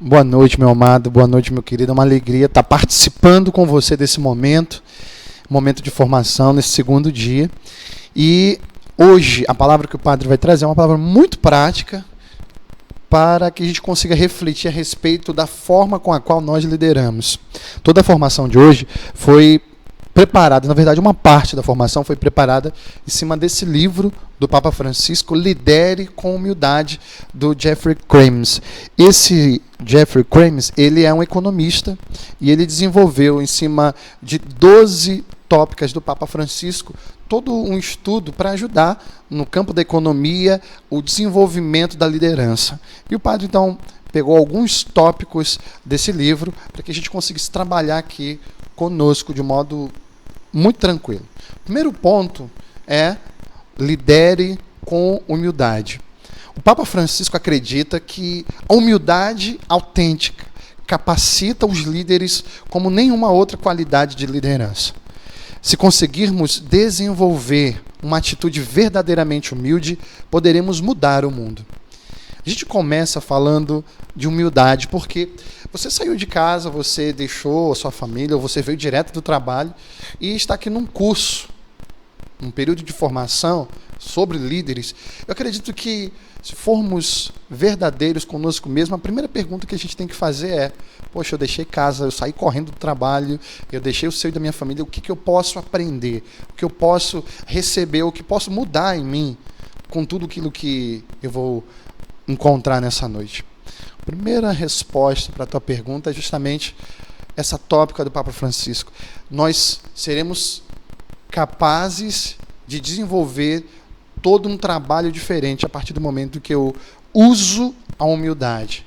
Boa noite, meu amado, boa noite, meu querido. É uma alegria estar participando com você desse momento de formação, nesse segundo dia. E hoje, a palavra que o padre vai trazer é uma palavra muito prática para que a gente consiga refletir a respeito da forma com a qual nós lideramos. Toda a formação de hoje foi preparada, na verdade, uma parte da formação foi preparada em cima desse livro do Papa Francisco, Lidere com Humildade, do Jeffrey Kremers. Esse Jeffrey Kremers, ele é um economista e ele desenvolveu em cima de 12 tópicas do Papa Francisco todo um estudo para ajudar no campo da economia o desenvolvimento da liderança. E o padre, então, pegou alguns tópicos desse livro para que a gente conseguisse trabalhar aqui conosco de modo muito tranquilo. O primeiro ponto é lidere com humildade. O Papa Francisco acredita que a humildade autêntica capacita os líderes como nenhuma outra qualidade de liderança. Se conseguirmos desenvolver uma atitude verdadeiramente humilde, poderemos mudar o mundo. A gente começa falando de humildade porque você saiu de casa, você deixou a sua família, ou você veio direto do trabalho e está aqui num curso, num período de formação sobre líderes. Eu acredito que, se formos verdadeiros conosco mesmo, a primeira pergunta que a gente tem que fazer é: poxa, eu deixei casa, eu saí correndo do trabalho, eu deixei o seio da minha família, o que eu posso aprender? O que eu posso receber? O que posso mudar em mim com tudo aquilo que eu vou encontrar nessa noite? A primeira resposta para a tua pergunta é justamente essa tópica do Papa Francisco. Nós seremos capazes de desenvolver todo um trabalho diferente a partir do momento que eu uso a humildade.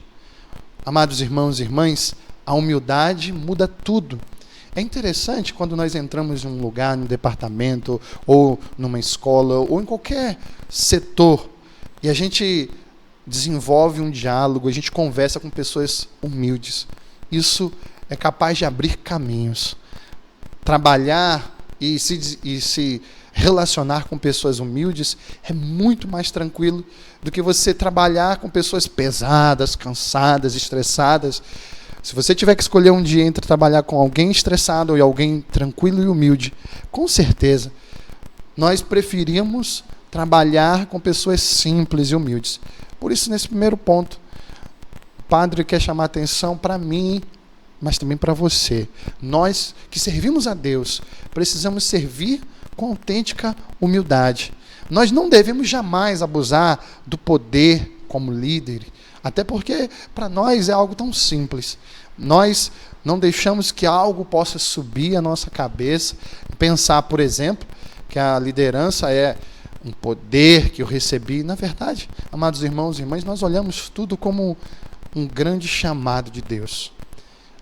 Amados irmãos e irmãs, a humildade muda tudo. É interessante quando nós entramos em um lugar, num departamento, ou numa escola, ou em qualquer setor, e a gente desenvolve um diálogo, a gente conversa com pessoas humildes. Isso é capaz de abrir caminhos. Trabalhar e se relacionar com pessoas humildes é muito mais tranquilo do que você trabalhar com pessoas pesadas, cansadas, estressadas. Se você tiver que escolher um dia entre trabalhar com alguém estressado e alguém tranquilo e humilde, com certeza nós preferimos trabalhar com pessoas simples e humildes. Por isso, nesse primeiro ponto, o padre quer chamar a atenção para mim, mas também para você. Nós que servimos a Deus, precisamos servir com autêntica humildade. Nós não devemos jamais abusar do poder como líder, até porque para nós é algo tão simples. Nós não deixamos que algo possa subir a nossa cabeça, pensar, por exemplo, que a liderança é um poder que eu recebi. Na verdade, amados irmãos e irmãs, nós olhamos tudo como um grande chamado de Deus.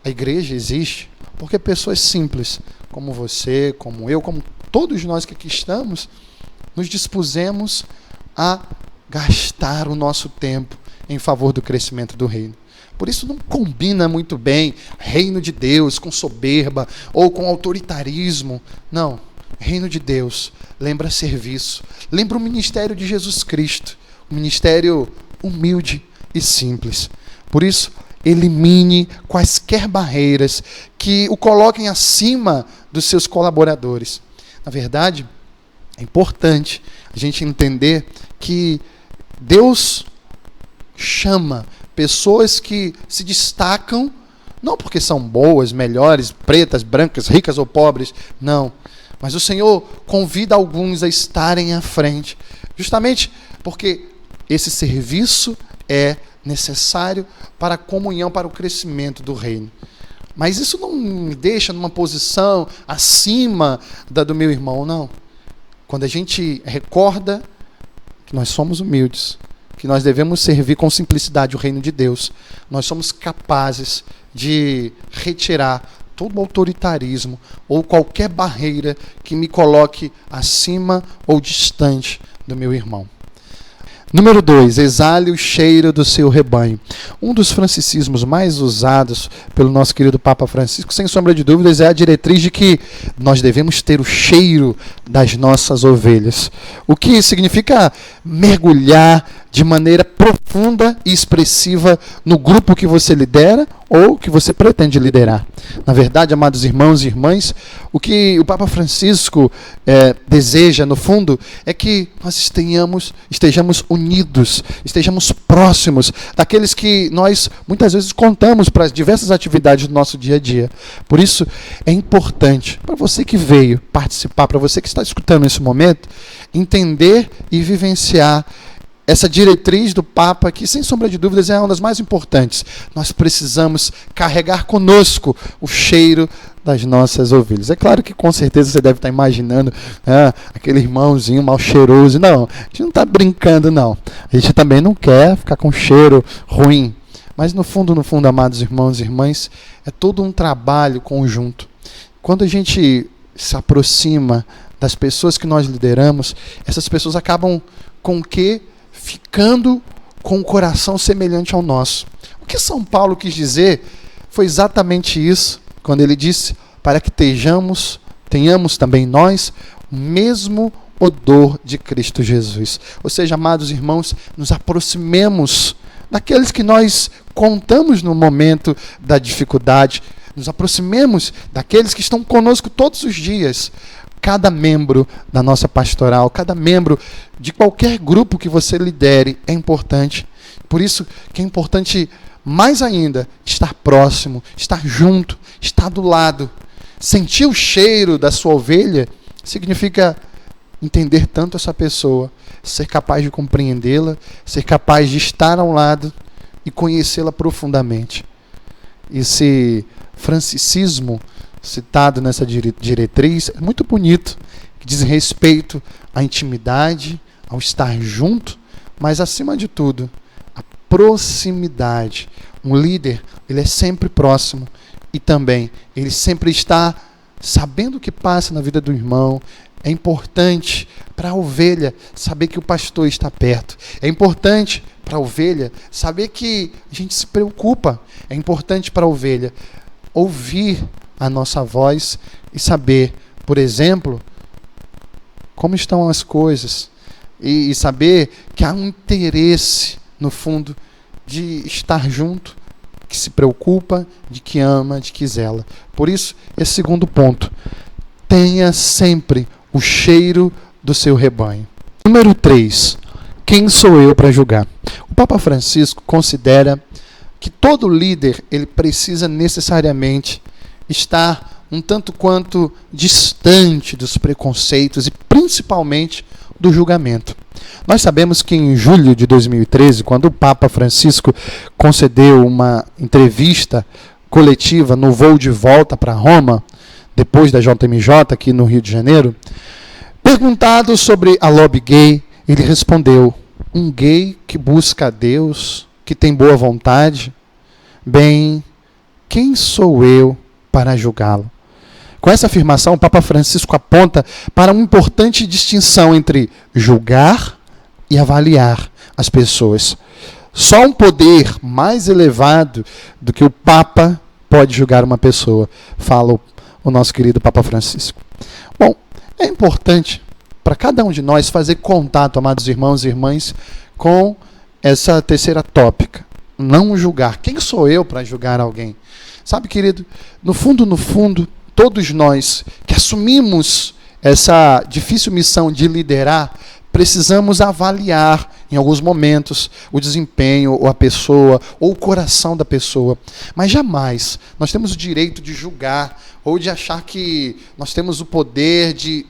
A igreja existe porque pessoas simples, como você, como eu, como todos nós que aqui estamos, nos dispusemos a gastar o nosso tempo em favor do crescimento do reino. Por isso não combina muito bem reino de Deus com soberba ou com autoritarismo. Não. Reino de Deus lembra serviço, lembra o ministério de Jesus Cristo, um ministério humilde e simples. Por isso, elimine quaisquer barreiras que o coloquem acima dos seus colaboradores. Na verdade, é importante a gente entender que Deus chama pessoas que se destacam, não porque são boas, melhores, pretas, brancas, ricas ou pobres, não. Mas o Senhor convida alguns a estarem à frente, justamente porque esse serviço é necessário para a comunhão, para o crescimento do reino. Mas isso não me deixa numa posição acima da do meu irmão, não. Quando a gente recorda que nós somos humildes, que nós devemos servir com simplicidade o reino de Deus, nós somos capazes de retirar todo autoritarismo ou qualquer barreira que me coloque acima ou distante do meu irmão. Número 2, exale o cheiro do seu rebanho. Um dos francicismos mais usados pelo nosso querido Papa Francisco, sem sombra de dúvidas, é a diretriz de que nós devemos ter o cheiro das nossas ovelhas. O que significa mergulhar de maneira profunda e expressiva no grupo que você lidera ou que você pretende liderar. Na verdade, amados irmãos e irmãs, o que o Papa Francisco deseja, no fundo, é que nós estejamos unidos, estejamos próximos daqueles que nós muitas vezes contamos para as diversas atividades do nosso dia a dia. Por isso, é importante para você que veio participar, para você que está escutando nesse momento, entender e vivenciar essa diretriz do Papa, que sem sombra de dúvidas é uma das mais importantes. Nós precisamos carregar conosco o cheiro das nossas ovelhas. É claro que com certeza você deve estar imaginando aquele irmãozinho mal cheiroso. Não, a gente não está brincando, não. A gente também não quer ficar com cheiro ruim. Mas no fundo, amados irmãos e irmãs, é todo um trabalho conjunto. Quando a gente se aproxima das pessoas que nós lideramos, essas pessoas acabam com o quê? Ficando com um coração semelhante ao nosso. O que São Paulo quis dizer foi exatamente isso, quando ele disse, para que tenhamos também nós o mesmo odor de Cristo Jesus. Ou seja, amados irmãos, nos aproximemos daqueles que nós contamos no momento da dificuldade, nos aproximemos daqueles que estão conosco todos os dias. Cada membro da nossa pastoral, cada membro de qualquer grupo que você lidere é importante. Por isso que é importante mais ainda estar próximo, estar junto, estar do lado. Sentir o cheiro da sua ovelha significa entender tanto essa pessoa, ser capaz de compreendê-la, ser capaz de estar ao lado e conhecê-la profundamente. Esse francicismo citado nessa diretriz é muito bonito, que diz respeito à intimidade, ao estar junto, mas acima de tudo, a proximidade. Um líder, ele é sempre próximo e também ele sempre está sabendo o que passa na vida do irmão. É importante para a ovelha saber que o pastor está perto. É importante para a ovelha saber que a gente se preocupa. É importante para a ovelha ouvir a nossa voz e saber, por exemplo, como estão as coisas e saber que há um interesse, no fundo, de estar junto, que se preocupa, de que ama, de que zela. Por isso, esse segundo ponto, tenha sempre o cheiro do seu rebanho. Número 3, quem sou eu para julgar? O Papa Francisco considera que todo líder ele precisa necessariamente estar um tanto quanto distante dos preconceitos e principalmente do julgamento. Nós sabemos que em julho de 2013, quando o Papa Francisco concedeu uma entrevista coletiva no voo de volta para Roma, depois da JMJ aqui no Rio de Janeiro, perguntado sobre a lobby gay, ele respondeu: um gay que busca a Deus, que tem boa vontade, bem, quem sou eu para julgá-lo? Com essa afirmação, o Papa Francisco aponta para uma importante distinção entre julgar e avaliar as pessoas. Só um poder mais elevado do que o Papa pode julgar uma pessoa, fala o nosso querido Papa Francisco. Bom, é importante para cada um de nós fazer contato, amados irmãos e irmãs, com essa terceira tópica. Não julgar. Quem sou eu para julgar alguém? Sabe, querido, no fundo, todos nós que assumimos essa difícil missão de liderar, precisamos avaliar em alguns momentos o desempenho, ou a pessoa, ou o coração da pessoa. Mas jamais nós temos o direito de julgar, ou de achar que nós temos o poder de...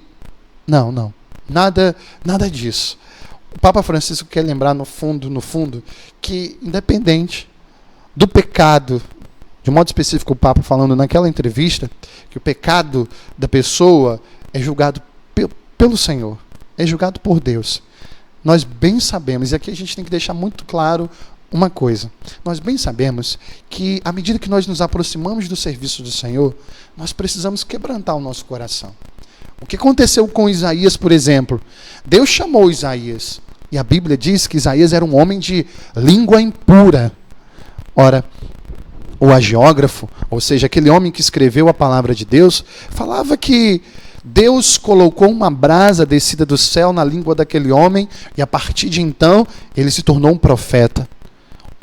Não. Nada disso. O Papa Francisco quer lembrar no fundo, que independente do pecado, de modo específico o Papa falando naquela entrevista, que o pecado da pessoa é julgado pelo Senhor, é julgado por Deus. Nós bem sabemos, e aqui a gente tem que deixar muito claro uma coisa, nós bem sabemos que à medida que nós nos aproximamos do serviço do Senhor, nós precisamos quebrantar o nosso coração. O que aconteceu com Isaías, por exemplo? Deus chamou Isaías, e a Bíblia diz que Isaías era um homem de língua impura. Ora, o hagiógrafo, ou seja, aquele homem que escreveu a palavra de Deus, falava que Deus colocou uma brasa descida do céu na língua daquele homem e a partir de então ele se tornou um profeta.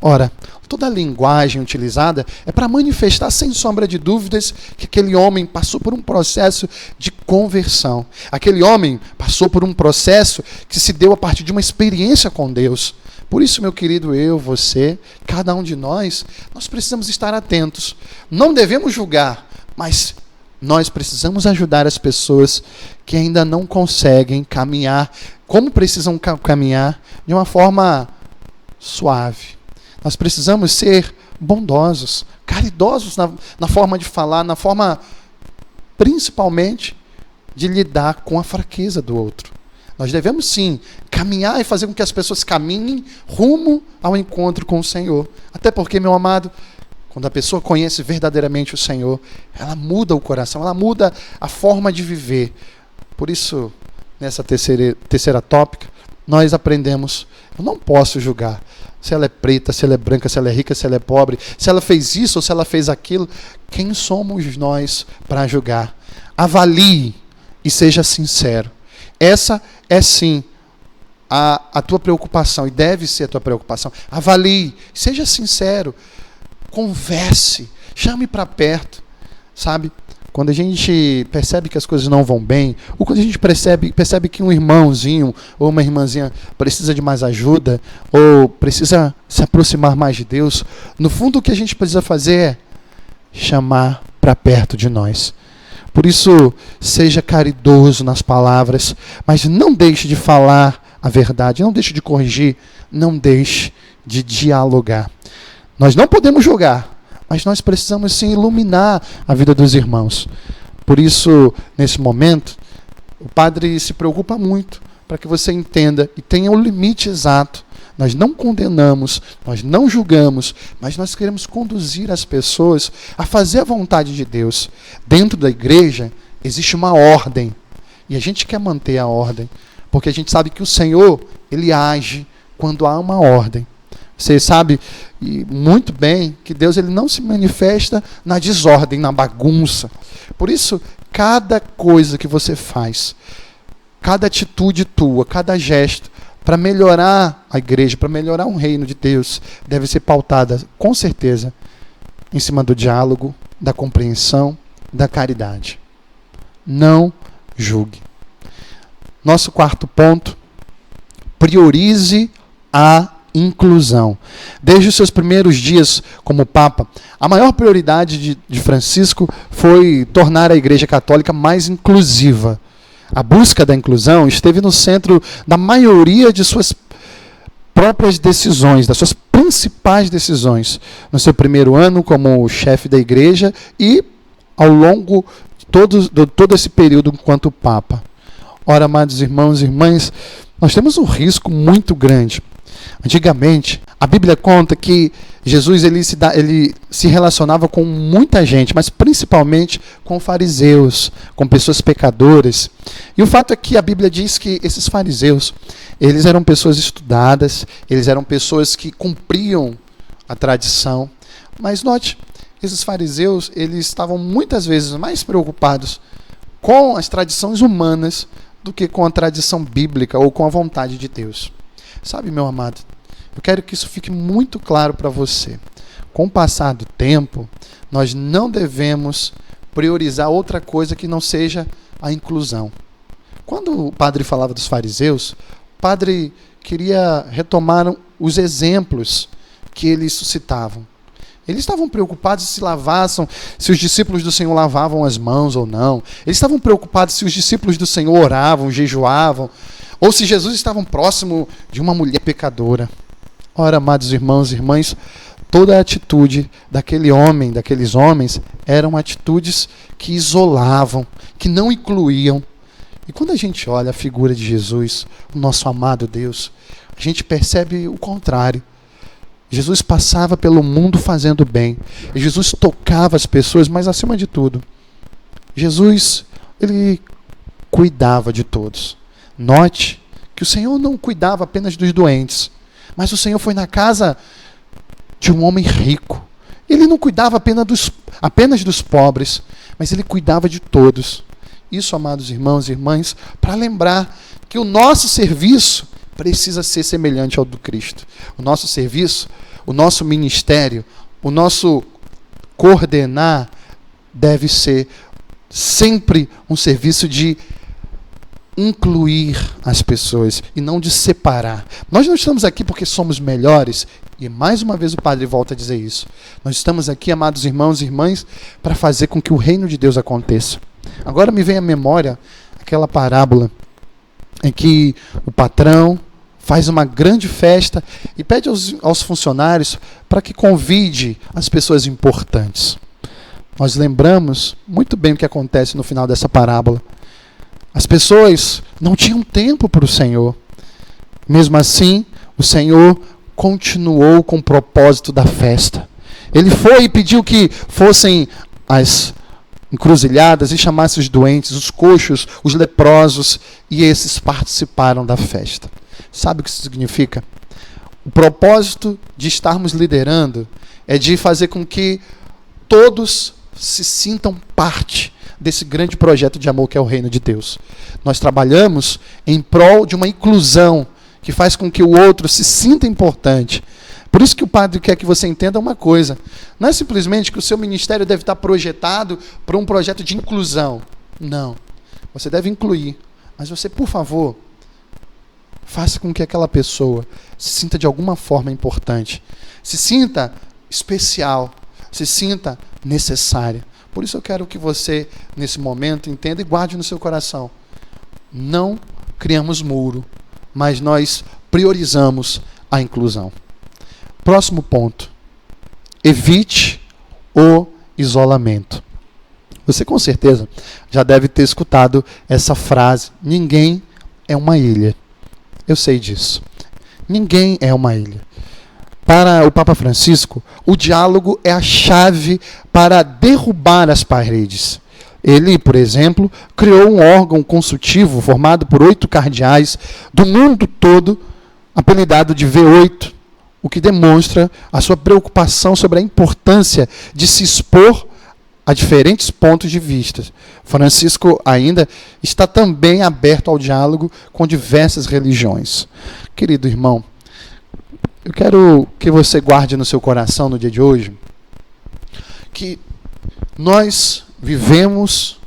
Ora, toda a linguagem utilizada é para manifestar sem sombra de dúvidas que aquele homem passou por um processo de conversão. Aquele homem passou por um processo que se deu a partir de uma experiência com Deus. Por isso, meu querido, eu, você, cada um de nós precisamos estar atentos. Não devemos julgar, mas nós precisamos ajudar as pessoas que ainda não conseguem caminhar, como precisam caminhar de uma forma suave. Nós precisamos ser bondosos, caridosos na forma de falar, na forma, principalmente, de lidar com a fraqueza do outro. Nós devemos, sim, caminhar e fazer com que as pessoas caminhem rumo ao encontro com o Senhor. Até porque, meu amado, quando a pessoa conhece verdadeiramente o Senhor, ela muda o coração, ela muda a forma de viver. Por isso, nessa terceira tópica, nós aprendemos, eu não posso julgar se ela é preta, se ela é branca, se ela é rica, se ela é pobre, se ela fez isso ou se ela fez aquilo. Quem somos nós para julgar? Avalie e seja sincero. Essa é sim a tua preocupação e deve ser a tua preocupação. Avalie, seja sincero, converse, chame para perto, sabe? Quando a gente percebe que as coisas não vão bem, ou quando a gente percebe que um irmãozinho ou uma irmãzinha precisa de mais ajuda, ou precisa se aproximar mais de Deus, no fundo o que a gente precisa fazer é chamar para perto de nós. Por isso, seja caridoso nas palavras, mas não deixe de falar a verdade, não deixe de corrigir, não deixe de dialogar. Nós não podemos julgar, mas nós precisamos sim iluminar a vida dos irmãos. Por isso, nesse momento, o padre se preocupa muito para que você entenda e tenha o limite exato. Nós não condenamos, nós não julgamos, mas nós queremos conduzir as pessoas a fazer a vontade de Deus. Dentro da igreja existe uma ordem e a gente quer manter a ordem, porque a gente sabe que o Senhor, Ele age quando há uma ordem. Você sabe muito bem que Deus ele não se manifesta na desordem, na bagunça. Por isso, cada coisa que você faz, cada atitude tua, cada gesto, para melhorar a igreja, para melhorar o reino de Deus, deve ser pautada, com certeza, em cima do diálogo, da compreensão, da caridade. Não julgue. Nosso quarto ponto, priorize a inclusão. Desde os seus primeiros dias como Papa, a maior prioridade de Francisco foi tornar a Igreja Católica mais inclusiva. A busca da inclusão esteve no centro da maioria de suas próprias decisões, das suas principais decisões, no seu primeiro ano como chefe da Igreja e ao longo de todo esse período enquanto Papa. Ora, amados irmãos e irmãs, nós temos um risco muito grande. Antigamente, a Bíblia conta que Jesus ele se relacionava com muita gente, mas principalmente com fariseus, com pessoas pecadoras. E o fato é que a Bíblia diz que esses fariseus, eles eram pessoas estudadas, eles eram pessoas que cumpriam a tradição. Mas note, esses fariseus, eles estavam muitas vezes mais preocupados com as tradições humanas do que com a tradição bíblica ou com a vontade de Deus. Sabe, meu amado, eu quero que isso fique muito claro para você. Com o passar do tempo, nós não devemos priorizar outra coisa que não seja a inclusão. Quando o padre falava dos fariseus, o padre queria retomar os exemplos que eles suscitavam. Eles estavam preocupados se os discípulos do Senhor lavavam as mãos ou não. Eles estavam preocupados se os discípulos do Senhor oravam, jejuavam, ou se Jesus estava próximo de uma mulher pecadora. Ora, amados irmãos e irmãs, toda a atitude daqueles homens, eram atitudes que isolavam, que não incluíam. E quando a gente olha a figura de Jesus, o nosso amado Deus, a gente percebe o contrário. Jesus passava pelo mundo fazendo bem. E Jesus tocava as pessoas, mas acima de tudo, Jesus, ele cuidava de todos. Note que o Senhor não cuidava apenas dos doentes, mas o Senhor foi na casa de um homem rico. Ele não cuidava apenas dos pobres, mas ele cuidava de todos. isso, amados irmãos e irmãs, para lembrar que o nosso serviço precisa ser semelhante ao do Cristo. O nosso serviço, o nosso ministério, o nosso coordenar deve ser sempre um serviço de incluir as pessoas e não de separar. Nós não estamos aqui porque somos melhores, e mais uma vez o Padre volta a dizer isso. Nós estamos aqui, amados irmãos e irmãs, para fazer com que o reino de Deus aconteça. Agora me vem à memória aquela parábola em que o patrão faz uma grande festa e pede aos funcionários para que convide as pessoas importantes. Nós lembramos muito bem o que acontece no final dessa parábola. As pessoas não tinham tempo para o Senhor. Mesmo assim, o Senhor continuou com o propósito da festa. Ele foi e pediu que fossem as encruzilhadas e chamasse os doentes, os coxos, os leprosos, e esses participaram da festa. Sabe o que isso significa? O propósito de estarmos liderando é de fazer com que todos se sintam parte desse grande projeto de amor que é o reino de Deus. Nós trabalhamos em prol de uma inclusão que faz com que o outro se sinta importante. Por isso que o Padre quer que você entenda uma coisa. Não é simplesmente que o seu ministério deve estar projetado para um projeto de inclusão. Não. Você deve incluir. Mas você, por favor, faça com que aquela pessoa se sinta de alguma forma importante. Se sinta especial. Se sinta necessária. Por isso eu quero que você, nesse momento, entenda e guarde no seu coração. Não criamos muro, mas nós priorizamos a inclusão. Próximo ponto. Evite o isolamento. Você com certeza já deve ter escutado essa frase. Ninguém é uma ilha. Eu sei disso. Ninguém é uma ilha. Para o Papa Francisco, o diálogo é a chave para derrubar as paredes. Ele, por exemplo, criou um órgão consultivo formado por 8 cardeais do mundo todo, apelidado de V8, o que demonstra a sua preocupação sobre a importância de se expor a diferentes pontos de vista. Francisco ainda está também aberto ao diálogo com diversas religiões. Querido irmão, eu quero que você guarde no seu coração no dia de hoje que nós vivemos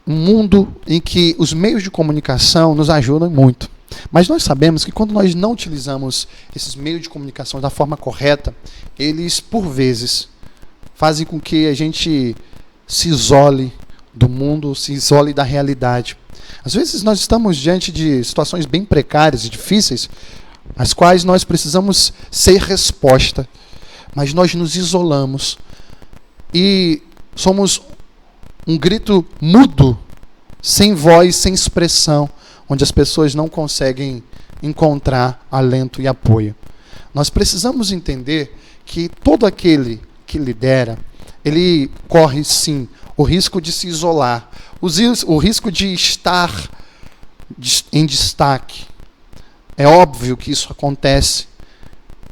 um mundo em que os meios de comunicação nos ajudam muito. Mas nós sabemos que quando nós não utilizamos esses meios de comunicação da forma correta, eles, por vezes, fazem com que a gente se isole do mundo, se isole da realidade. Às vezes nós estamos diante de situações bem precárias e difíceis, às quais nós precisamos ser resposta, mas nós nos isolamos e somos um grito mudo, sem voz, sem expressão, onde as pessoas não conseguem encontrar alento e apoio. Nós precisamos entender que todo aquele que lidera, ele corre sim o risco de se isolar, o risco de estar em destaque. É óbvio que isso acontece.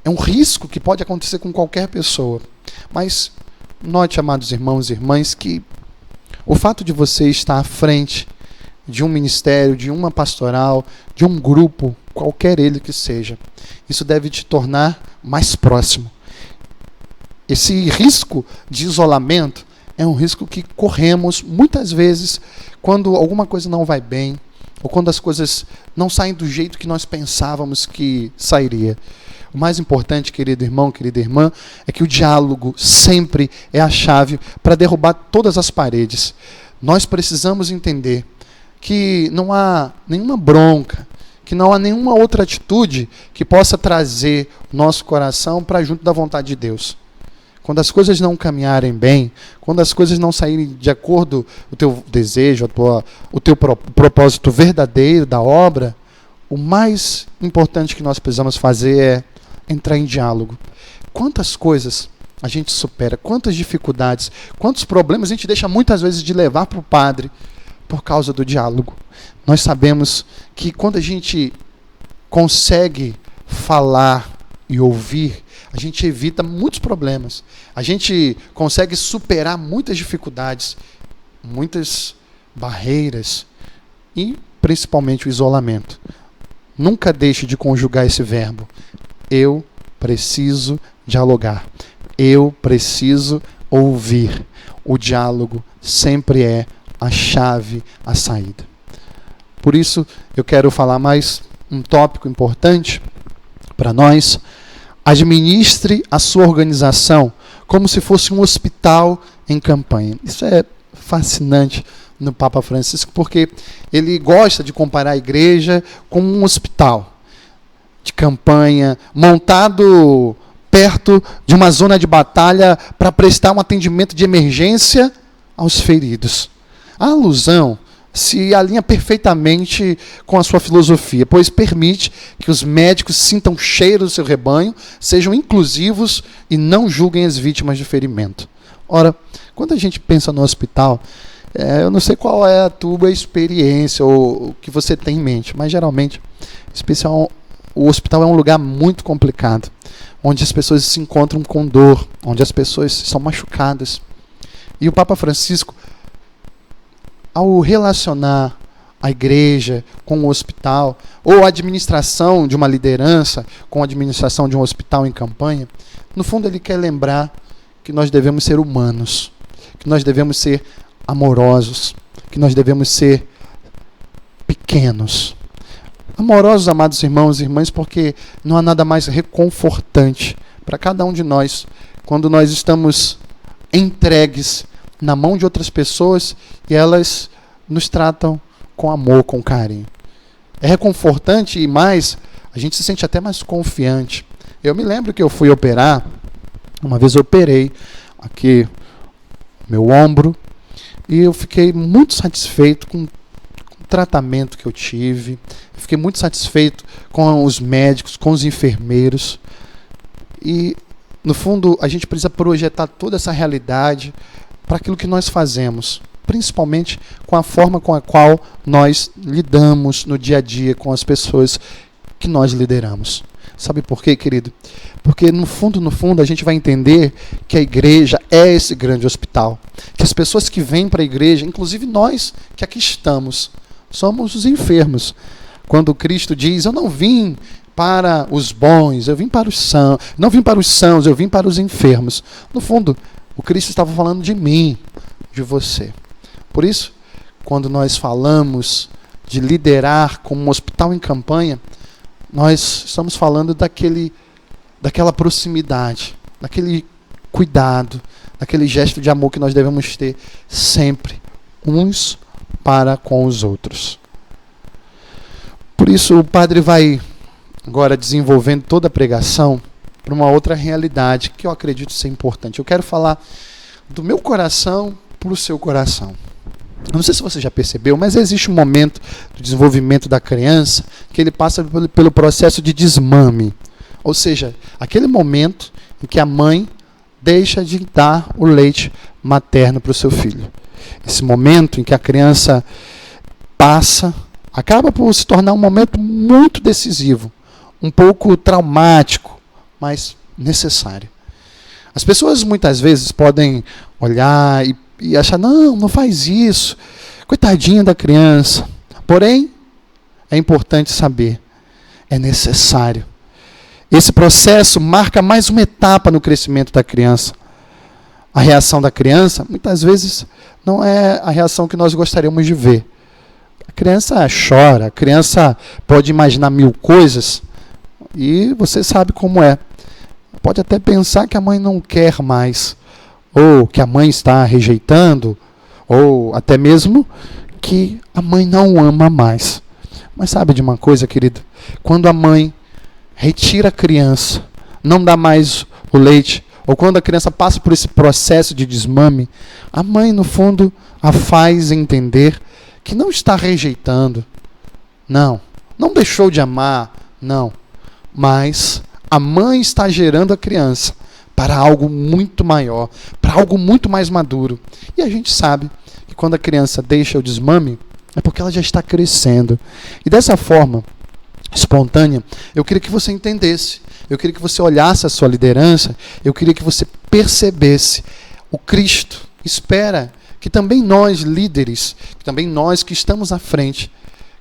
É um risco que pode acontecer com qualquer pessoa. Mas note, amados irmãos e irmãs, que o fato de você estar à frente de um ministério, de uma pastoral, de um grupo, qualquer ele que seja, isso deve te tornar mais próximo. Esse risco de isolamento é um risco que corremos muitas vezes quando alguma coisa não vai bem, ou quando as coisas não saem do jeito que nós pensávamos que sairia. O mais importante, querido irmão, querida irmã, é que o diálogo sempre é a chave para derrubar todas as paredes. Nós precisamos entender que não há nenhuma bronca, que não há nenhuma outra atitude que possa trazer o nosso coração para junto da vontade de Deus. Quando as coisas não caminharem bem, quando as coisas não saírem de acordo com o teu desejo, o teu propósito verdadeiro da obra, o mais importante que nós precisamos fazer é entrar em diálogo. Quantas coisas a gente supera, quantas dificuldades, quantos problemas a gente deixa muitas vezes de levar para o padre por causa do diálogo. Nós sabemos que quando a gente consegue falar e ouvir, a gente evita muitos problemas. A gente consegue superar muitas dificuldades, muitas barreiras e principalmente o isolamento. Nunca deixe de conjugar esse verbo. Eu preciso dialogar. Eu preciso ouvir. O diálogo sempre é a chave, a saída. Por isso, eu quero falar mais um tópico importante para nós. Administre a sua organização como se fosse um hospital em campanha. Isso é fascinante no Papa Francisco, porque ele gosta de comparar a igreja com um hospital de campanha, montado perto de uma zona de batalha para prestar um atendimento de emergência aos feridos. A alusão se alinha perfeitamente com a sua filosofia, pois permite que os médicos sintam o cheiro do seu rebanho, sejam inclusivos e não julguem as vítimas de ferimento. Ora, quando a gente pensa no hospital, eu não sei qual é a tua experiência ou o que você tem em mente, mas geralmente, o hospital é um lugar muito complicado, onde as pessoas se encontram com dor, onde as pessoas são machucadas. E o Papa Francisco, ao relacionar a igreja com o hospital, ou a administração de uma liderança com a administração de um hospital em campanha, no fundo ele quer lembrar que nós devemos ser humanos, que nós devemos ser amorosos, que nós devemos ser pequenos. Amorosos, amados irmãos e irmãs, porque não há nada mais reconfortante para cada um de nós quando nós estamos entregues na mão de outras pessoas e elas nos tratam com amor, com carinho. É reconfortante e mais, a gente se sente até mais confiante. Eu me lembro que eu fui operar, uma vez eu operei aqui meu ombro e eu fiquei muito satisfeito com o tratamento que eu tive. Eu fiquei muito satisfeito com os médicos, com os enfermeiros. E, no fundo, a gente precisa projetar toda essa realidade para aquilo que nós fazemos, principalmente com a forma com a qual nós lidamos no dia a dia com as pessoas que nós lideramos. Sabe por quê, querido? Porque no fundo, a gente vai entender que a igreja é esse grande hospital. Que as pessoas que vêm para a igreja, inclusive nós que aqui estamos, somos os enfermos. Quando Cristo diz, eu não vim para os bons, eu vim para os sãos, não vim para os sãos, eu vim para os enfermos. No fundo, o Cristo estava falando de mim, de você. Por isso, quando nós falamos de liderar como um hospital em campanha, nós estamos falando daquela proximidade, daquele cuidado, daquele gesto de amor que nós devemos ter sempre, uns para com os outros. Por isso, o padre vai agora desenvolvendo toda a pregação para uma outra realidade que eu acredito ser importante. Eu quero falar do meu coração para o seu coração. Eu não sei se você já percebeu, mas existe um momento do desenvolvimento da criança que ele passa pelo processo de desmame. Ou seja, aquele momento em que a mãe deixa de dar o leite materno para o seu filho. Esse momento em que a criança acaba por se tornar um momento muito decisivo, um pouco traumático, mas necessário. As pessoas muitas vezes podem olhar e achar, não faz isso, coitadinha da criança. Porém, é importante saber, é necessário. Esse processo marca mais uma etapa no crescimento da criança. A reação da criança, muitas vezes, não é a reação que nós gostaríamos de ver. A criança chora, a criança pode imaginar mil coisas, e você sabe como é. Pode até pensar que a mãe não quer mais, ou que a mãe está rejeitando, ou até mesmo que a mãe não ama mais. Mas sabe de uma coisa, querido? Quando a mãe retira a criança, não dá mais o leite, ou quando a criança passa por esse processo de desmame, a mãe, no fundo, a faz entender que não está rejeitando, não deixou de amar, não, mas a mãe está gerando a criança para algo muito maior, para algo muito mais maduro. E a gente sabe que quando a criança deixa o desmame, é porque ela já está crescendo. E dessa forma espontânea, eu queria que você entendesse, eu queria que você olhasse a sua liderança, eu queria que você percebesse. O Cristo espera que também nós, líderes, que também nós que estamos à frente,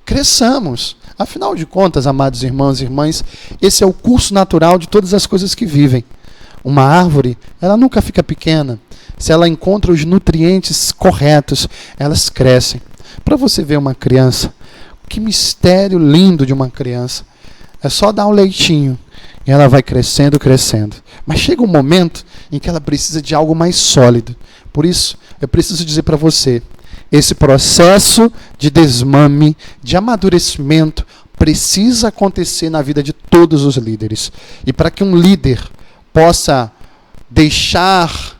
cresçamos. Afinal de contas, amados irmãos e irmãs, esse é o curso natural de todas as coisas que vivem. Uma árvore, ela nunca fica pequena. Se ela encontra os nutrientes corretos, elas crescem. Para você ver uma criança, que mistério lindo de uma criança. É só dar um leitinho e ela vai crescendo, crescendo. Mas chega um momento em que ela precisa de algo mais sólido. Por isso, eu preciso dizer para você, esse processo de desmame, de amadurecimento, precisa acontecer na vida de todos os líderes. E para que um líder possa deixar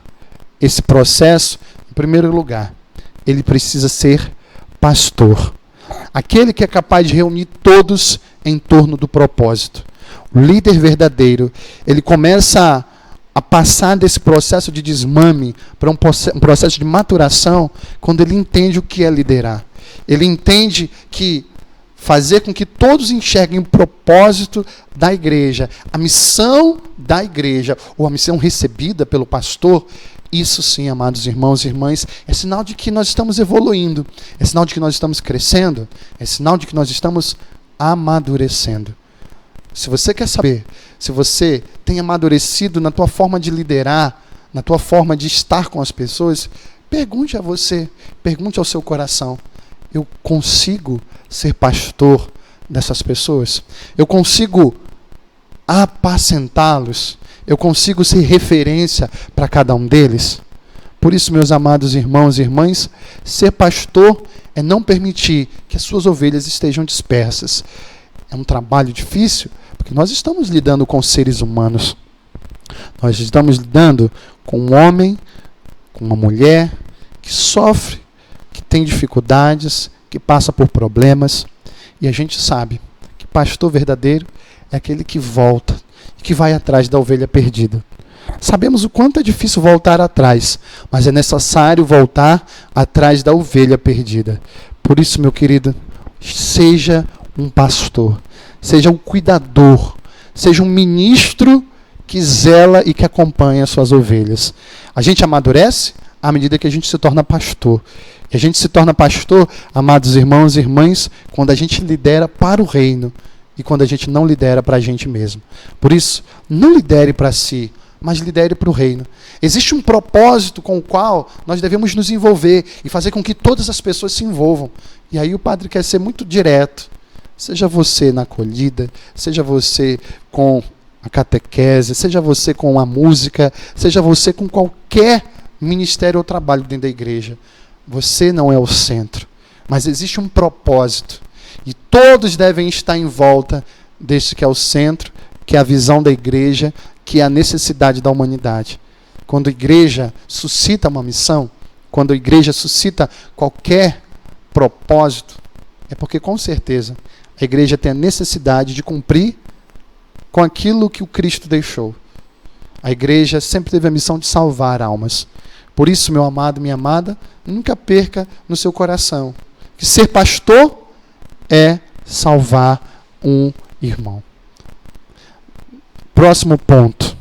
esse processo, em primeiro lugar, ele precisa ser pastor. Aquele que é capaz de reunir todos em torno do propósito. O líder verdadeiro, ele começa a passar desse processo de desmame para um processo de maturação quando ele entende o que é liderar. Ele entende que fazer com que todos enxerguem o propósito da igreja, a missão da igreja, ou a missão recebida pelo pastor, isso sim, amados irmãos e irmãs, é sinal de que nós estamos evoluindo, é sinal de que nós estamos crescendo, é sinal de que nós estamos amadurecendo. Se você quer saber se você tem amadurecido na tua forma de liderar, na tua forma de estar com as pessoas, pergunte a você, pergunte ao seu coração: eu consigo ser pastor dessas pessoas? Eu consigo apacentá-los? Eu consigo ser referência para cada um deles? Por isso, meus amados irmãos e irmãs, ser pastor é não permitir que as suas ovelhas estejam dispersas. É um trabalho difícil, porque nós estamos lidando com seres humanos. Nós estamos lidando com um homem, com uma mulher que sofre, que tem dificuldades, que passa por problemas. E a gente sabe que pastor verdadeiro é aquele que volta, que vai atrás da ovelha perdida. Sabemos o quanto é difícil voltar atrás, mas é necessário voltar atrás da ovelha perdida. Por isso, meu querido, seja um pastor, seja um cuidador, seja um ministro que zela e que acompanha as suas ovelhas. A gente amadurece à medida que a gente se torna pastor. E a gente se torna pastor, amados irmãos e irmãs, quando a gente lidera para o reino e quando a gente não lidera para a gente mesmo. Por isso, não lidere para si, mas lidere para o reino. Existe um propósito com o qual nós devemos nos envolver e fazer com que todas as pessoas se envolvam. E aí o padre quer ser muito direto. Seja você na acolhida, seja você com a catequese, seja você com a música, seja você com qualquer ministério ou trabalho dentro da igreja. Você não é o centro, mas existe um propósito. E todos devem estar em volta desse que é o centro, que é a visão da igreja, que é a necessidade da humanidade. Quando a igreja suscita uma missão, quando a igreja suscita qualquer propósito, é porque com certeza a igreja tem a necessidade de cumprir com aquilo que o Cristo deixou. A igreja sempre teve a missão de salvar almas. Por isso, meu amado, minha amada, nunca perca no seu coração que ser pastor é salvar um irmão. Próximo ponto.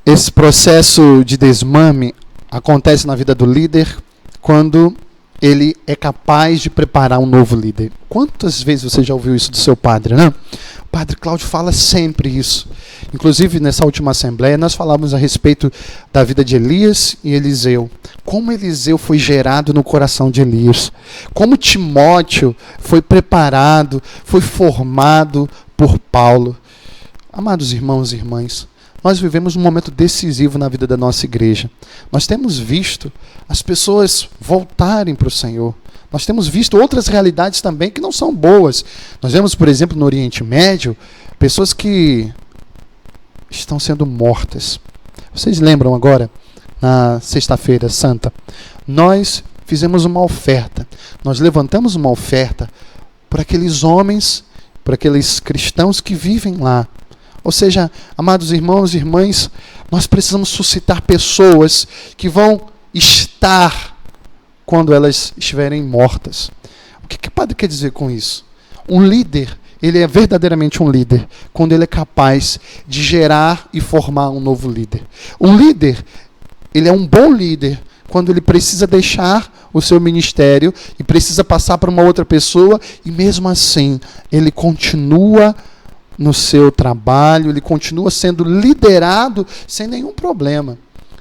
Esse processo de desmame acontece na vida do líder quando ele é capaz de preparar um novo líder. Quantas vezes você já ouviu isso do seu padre, né? O padre Cláudio fala sempre isso. Inclusive, nessa última assembleia, nós falamos a respeito da vida de Elias e Eliseu. Como Eliseu foi gerado no coração de Elias. Como Timóteo foi preparado, foi formado por Paulo. Amados irmãos e irmãs, nós vivemos um momento decisivo na vida da nossa igreja. Nós temos visto as pessoas voltarem para o Senhor. Nós temos visto outras realidades também que não são boas. Nós vemos, por exemplo, no Oriente Médio, pessoas que estão sendo mortas. Vocês lembram agora, na Sexta-feira Santa, nós fizemos uma oferta. Nós levantamos uma oferta por aqueles homens, por aqueles cristãos que vivem lá. Ou seja, amados irmãos e irmãs, nós precisamos suscitar pessoas que vão estar quando elas estiverem mortas. O que o padre quer dizer com isso? Um líder, ele é verdadeiramente um líder quando ele é capaz de gerar e formar um novo líder. Um líder, ele é um bom líder quando ele precisa deixar o seu ministério e precisa passar para uma outra pessoa, e mesmo assim ele continua no seu trabalho, ele continua sendo liderado sem nenhum problema.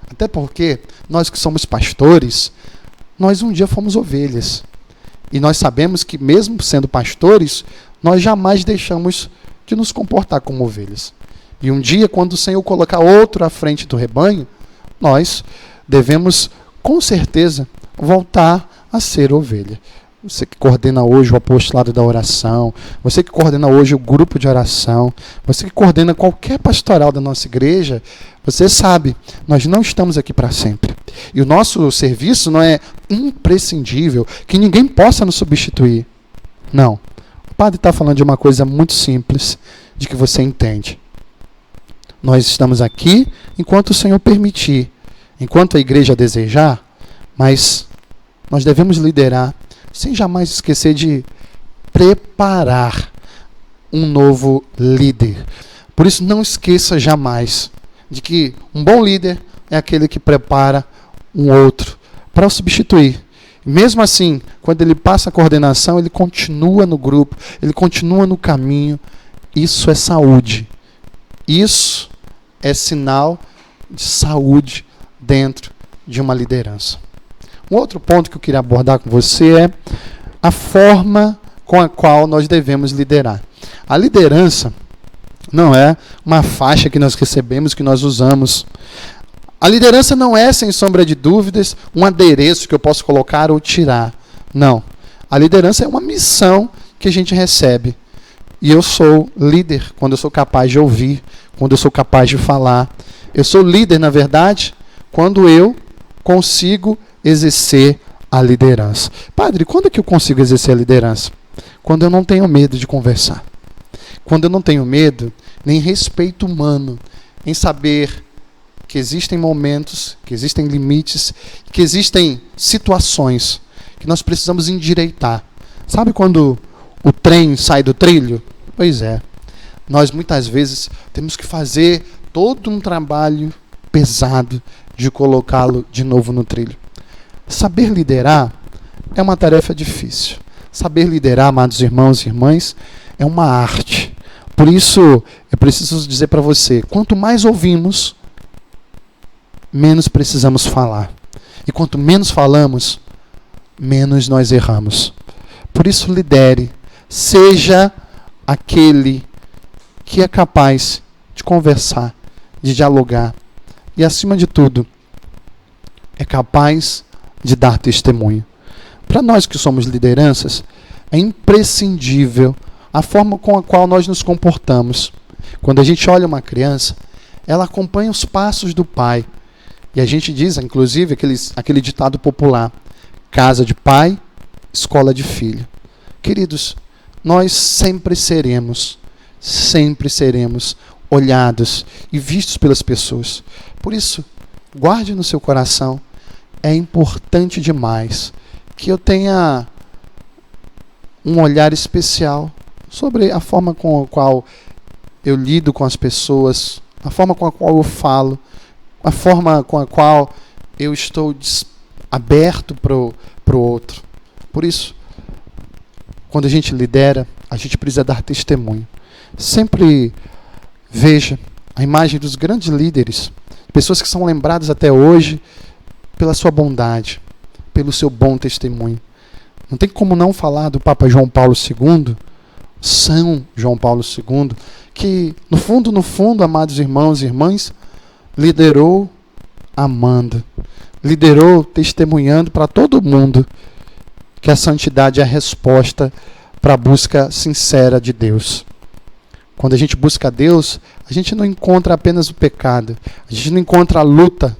Até porque nós que somos pastores, nós um dia fomos ovelhas. E nós sabemos que mesmo sendo pastores, nós jamais deixamos de nos comportar como ovelhas. E um dia, quando o Senhor colocar outro à frente do rebanho, nós devemos, com certeza, voltar a ser ovelha. Você que coordena hoje o apostolado da oração, você que coordena hoje o grupo de oração, você que coordena qualquer pastoral da nossa igreja, você sabe, nós não estamos aqui para sempre. E o nosso serviço não é imprescindível, que ninguém possa nos substituir. Não. O padre está falando de uma coisa muito simples, de que você entende. Nós estamos aqui enquanto o Senhor permitir, enquanto a igreja desejar, mas nós devemos liderar sem jamais esquecer de preparar um novo líder. Por isso, não esqueça jamais de que um bom líder é aquele que prepara um outro para o substituir. Mesmo assim, quando ele passa a coordenação, ele continua no grupo, ele continua no caminho. Isso é saúde. Isso é sinal de saúde dentro de uma liderança. Um outro ponto que eu queria abordar com você é a forma com a qual nós devemos liderar. A liderança não é uma faixa que nós recebemos, que nós usamos. A liderança não é, sem sombra de dúvidas, um adereço que eu posso colocar ou tirar. Não. A liderança é uma missão que a gente recebe. E eu sou líder quando eu sou capaz de ouvir, quando eu sou capaz de falar. Eu sou líder, na verdade, quando eu consigo exercer a liderança. Padre, quando é que eu consigo exercer a liderança? Quando eu não tenho medo de conversar. Quando eu não tenho medo, nem respeito humano, em saber que existem momentos, que existem limites, que existem situações que nós precisamos endireitar. Sabe quando o trem sai do trilho? Pois é. Nós muitas vezes temos que fazer todo um trabalho pesado de colocá-lo de novo no trilho. Saber liderar é uma tarefa difícil. Saber liderar, amados irmãos e irmãs, é uma arte. Por isso, eu preciso dizer para você, quanto mais ouvimos, menos precisamos falar. E quanto menos falamos, menos nós erramos. Por isso, lidere. Seja aquele que é capaz de conversar, de dialogar. E, acima de tudo, é capaz de dar testemunho. Para nós que somos lideranças, é imprescindível a forma com a qual nós nos comportamos. Quando a gente olha uma criança, ela acompanha os passos do pai. E a gente diz, inclusive, aquele ditado popular: casa de pai, escola de filho. Queridos, nós sempre seremos olhados e vistos pelas pessoas. Por isso, guarde no seu coração, é importante demais que eu tenha um olhar especial sobre a forma com a qual eu lido com as pessoas, a forma com a qual eu falo, a forma com a qual eu estou aberto para o outro. Por isso, quando a gente lidera, a gente precisa dar testemunho. Sempre veja a imagem dos grandes líderes, pessoas que são lembradas até hoje pela sua bondade, pelo seu bom testemunho. Não tem como não falar do Papa João Paulo II, São João Paulo II, que, no fundo, amados irmãos e irmãs, liderou amando, liderou testemunhando para todo mundo que a santidade é a resposta para a busca sincera de Deus. Quando a gente busca Deus, a gente não encontra apenas o pecado, a gente não encontra a luta,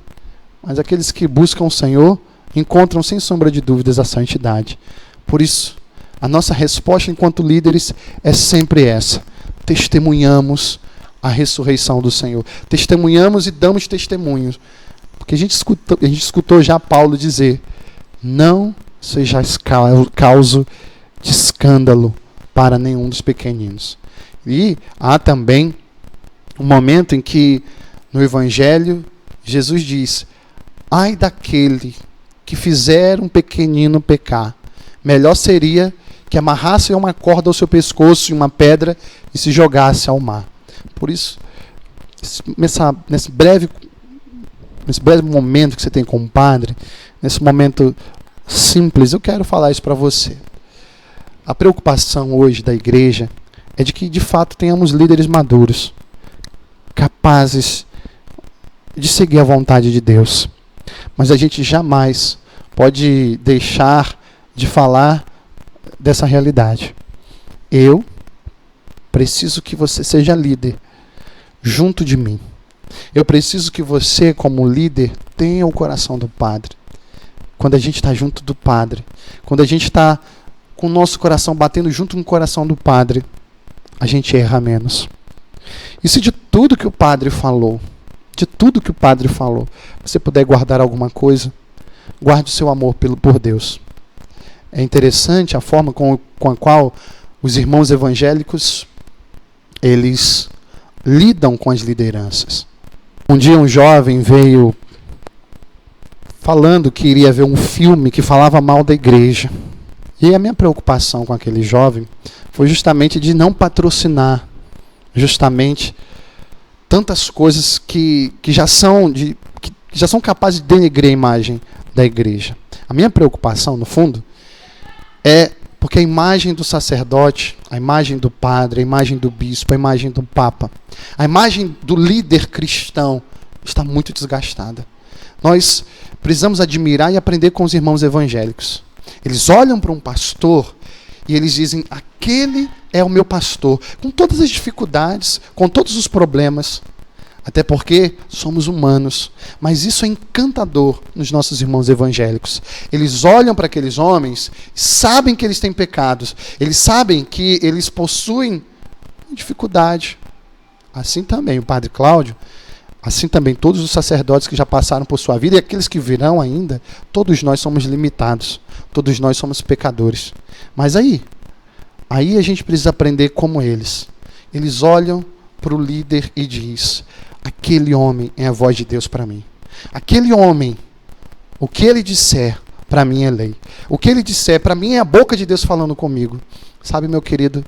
mas aqueles que buscam o Senhor encontram, sem sombra de dúvidas, a santidade. Por isso, a nossa resposta enquanto líderes é sempre essa: testemunhamos a ressurreição do Senhor. Testemunhamos e damos testemunhos. Porque a gente escutou já Paulo dizer: não sejais causa de escândalo para nenhum dos pequeninos. E há também um momento em que, no Evangelho, Jesus diz: ai daquele que fizer um pequenino pecar. Melhor seria que amarrasse uma corda ao seu pescoço e uma pedra e se jogasse ao mar. Por isso, nesse breve momento que você tem com o Padre, nesse momento simples, eu quero falar isso para você. A preocupação hoje da igreja é de que, de fato, tenhamos líderes maduros, capazes de seguir a vontade de Deus. Mas a gente jamais pode deixar de falar dessa realidade. Eu preciso que você seja líder junto de mim. Eu preciso que você, como líder, tenha o coração do Padre. Quando a gente está junto do Padre, quando a gente está com o nosso coração batendo junto com o coração do Padre, a gente erra menos. E se de tudo que o Padre falou, você puder guardar alguma coisa, guarde o seu amor por Deus. É interessante a forma com a qual os irmãos evangélicos, eles lidam com as lideranças. Um dia um jovem veio falando que iria ver um filme que falava mal da igreja. E a minha preocupação com aquele jovem foi justamente de não patrocinar justamente tantas coisas que já são capazes de denegrir a imagem da igreja. A minha preocupação, no fundo, é porque a imagem do sacerdote, a imagem do padre, a imagem do bispo, a imagem do papa, a imagem do líder cristão está muito desgastada. Nós precisamos admirar e aprender com os irmãos evangélicos. Eles olham para um pastor e eles dizem: aquele é o meu pastor, com todas as dificuldades, com todos os problemas, até porque somos humanos, mas isso é encantador nos nossos irmãos evangélicos. Eles olham para aqueles homens, sabem que eles têm pecados, eles sabem que eles possuem dificuldade. Assim também o Padre Cláudio, assim também todos os sacerdotes que já passaram por sua vida e aqueles que virão ainda, todos nós somos limitados, todos nós somos pecadores. Mas aí a gente precisa aprender como eles. Eles olham para o líder e diz: aquele homem é a voz de Deus para mim. Aquele homem, o que ele disser, para mim é lei. O que ele disser, para mim é a boca de Deus falando comigo. Sabe, meu querido,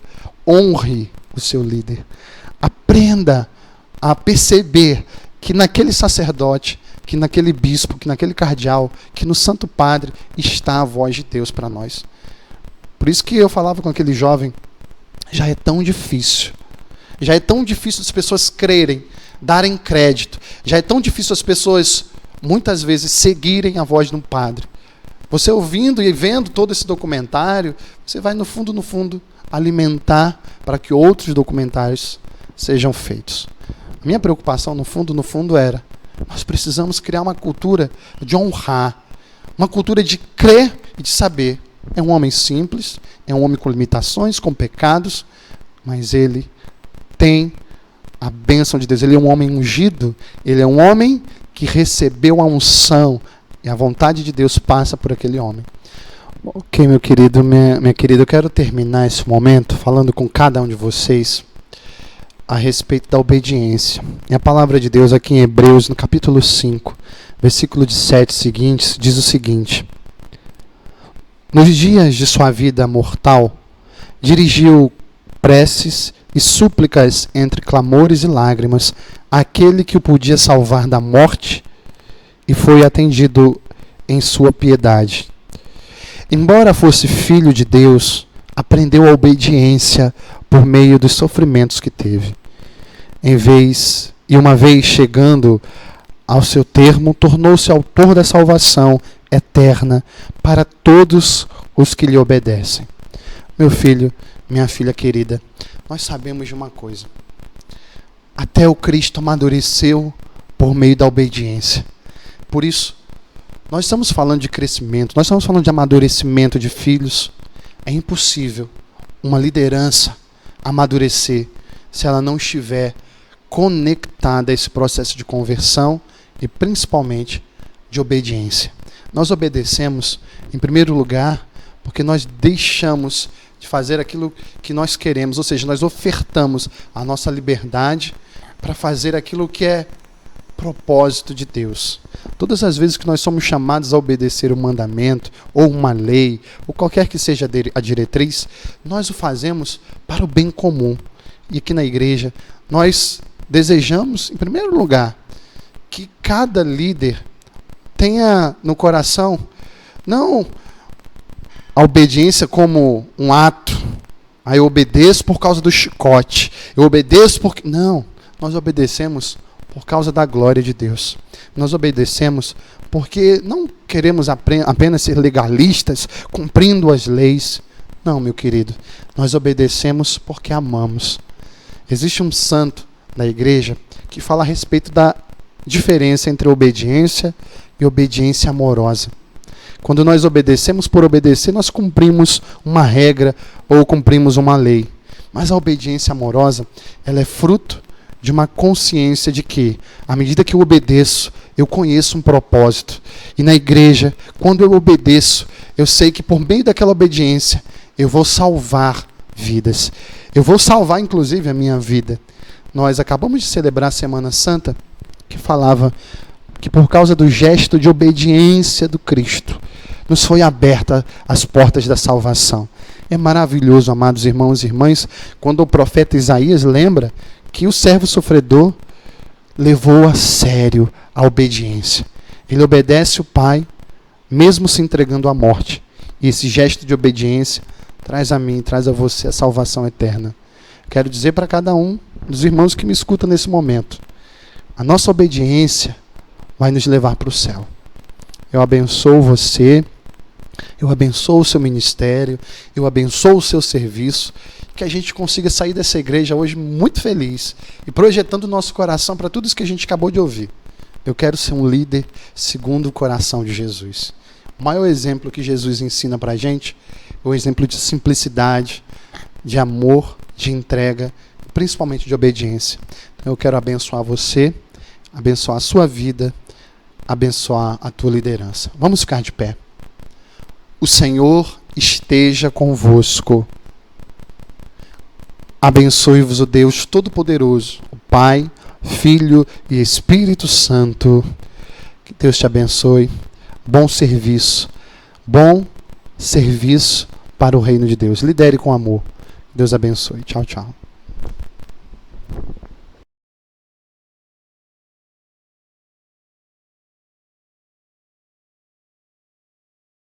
honre o seu líder. Aprenda a perceber que naquele sacerdote, que naquele bispo, que naquele cardeal, que no Santo Padre está a voz de Deus para nós. Por isso que eu falava com aquele jovem, já é tão difícil as pessoas crerem, darem crédito, já é tão difícil as pessoas, muitas vezes, seguirem a voz de um padre. Você ouvindo e vendo todo esse documentário, você vai, no fundo, alimentar para que outros documentários sejam feitos. A minha preocupação, no fundo, era: nós precisamos criar uma cultura de honrar, uma cultura de crer e de saber. É um homem simples, é um homem com limitações, com pecados, mas ele tem a bênção de Deus. Ele é um homem ungido, ele é um homem que recebeu a unção, e a vontade de Deus passa por aquele homem. Ok, meu querido, minha querida, eu quero terminar esse momento falando com cada um de vocês a respeito da obediência. E a palavra de Deus aqui em Hebreus, no capítulo 5, versículo de 7 seguintes, diz o seguinte: nos dias de sua vida mortal, dirigiu preces e súplicas entre clamores e lágrimas àquele que o podia salvar da morte, e foi atendido em sua piedade. Embora fosse filho de Deus, aprendeu a obediência por meio dos sofrimentos que teve. Uma vez chegando ao seu termo, tornou-se autor da salvação eterna para todos os que lhe obedecem. Meu filho, minha filha querida, nós sabemos de uma coisa: até o Cristo amadureceu por meio da obediência. Por isso, nós estamos falando de crescimento, nós estamos falando de amadurecimento de filhos. É impossível uma liderança amadurecer se ela não estiver conectada a esse processo de conversão e principalmente de obediência. Nós obedecemos, em primeiro lugar, porque nós deixamos de fazer aquilo que nós queremos, ou seja, nós ofertamos a nossa liberdade para fazer aquilo que é propósito de Deus. Todas as vezes que nós somos chamados a obedecer um mandamento, ou uma lei, ou qualquer que seja a diretriz, nós o fazemos para o bem comum. E aqui na igreja, nós desejamos, em primeiro lugar, que cada líder tenha no coração, não a obediência como um ato, aí eu obedeço por causa do chicote, eu obedeço porque... Não, nós obedecemos por causa da glória de Deus. Nós obedecemos porque não queremos apenas ser legalistas, cumprindo as leis. Não, meu querido, nós obedecemos porque amamos. Existe um santo na igreja que fala a respeito da diferença entre obediência e obediência amorosa. Quando nós obedecemos por obedecer, nós cumprimos uma regra ou cumprimos uma lei. Mas a obediência amorosa, ela é fruto de uma consciência de que, à medida que eu obedeço, eu conheço um propósito. E na igreja, quando eu obedeço, eu sei que por meio daquela obediência, eu vou salvar vidas. Eu vou salvar, inclusive, a minha vida. Nós acabamos de celebrar a Semana Santa, que falava que por causa do gesto de obediência do Cristo, nos foi aberta as portas da salvação. É maravilhoso, amados irmãos e irmãs, quando o profeta Isaías lembra que o servo sofredor levou a sério a obediência. Ele obedece o Pai, mesmo se entregando à morte. E esse gesto de obediência traz a mim, traz a você a salvação eterna. Quero dizer para cada um dos irmãos que me escutam nesse momento, a nossa obediência vai nos levar para o céu. Eu abençoo você, eu abençoo o seu ministério, eu abençoo o seu serviço, que a gente consiga sair dessa igreja hoje muito feliz e projetando o nosso coração para tudo isso que a gente acabou de ouvir. Eu quero ser um líder segundo o coração de Jesus. O maior exemplo que Jesus ensina para a gente é o exemplo de simplicidade, de amor, de entrega, principalmente de obediência. Então eu quero abençoar você, abençoar a sua vida, abençoar a tua liderança. Vamos ficar de pé. O Senhor esteja convosco. Abençoe-vos o Deus Todo-Poderoso, o Pai, Filho e Espírito Santo. Que Deus te abençoe. Bom serviço para o reino de Deus. Lidere com amor. Deus abençoe. Tchau, tchau.